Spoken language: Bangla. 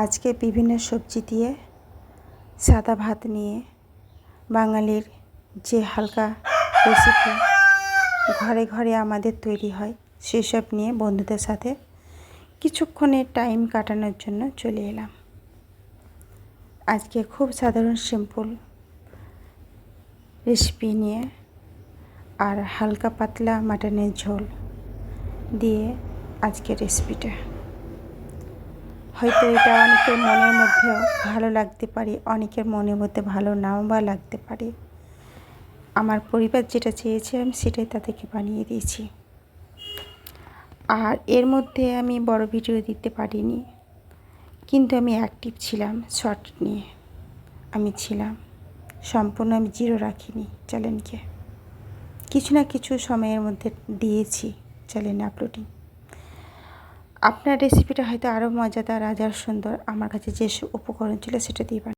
আজকে বিভিন্ন সবজি দিয়ে সাদা ভাত নিয়ে বাঙালির যে হালকা রেসিপি ঘরে ঘরে আমাদের তৈরি হয় সেসব নিয়ে বন্ধুদের সাথে কিছুক্ষণের টাইম কাটানোর জন্য চলে এলাম। আজকে খুব সাধারণ সিম্পল রেসিপি নিয়ে আর হালকা পাতলা মাটনের ঝোল দিয়ে আজকে রেসিপিটা। হয়তো এটা অনেকের মনের মধ্যেও ভালো লাগতে পারে, অনেকের মনের মধ্যে ভালো নাও বা লাগতে পারে। আমার পরিবার যেটা চেয়েছে আমি সেটাই তাদেরকে বানিয়ে দিয়েছি। আর এর মধ্যে আমি বড় ভিডিও দিতে পারিনি, কিন্তু আমি অ্যাক্টিভ ছিলাম। শর্ট নিয়ে আমি ছিলাম, সম্পূর্ণ আমি জিরো রাখিনি চ্যানেলকে। কিছু না কিছু সময়ের মধ্যে দিয়েছি চ্যানেলে আপলোডিং। আপনার রেসিপিটা হয়তো আরও মজাদার, আরও সুন্দর। আমার কাছে যে উপকরণ ছিল সেটা দিয়ে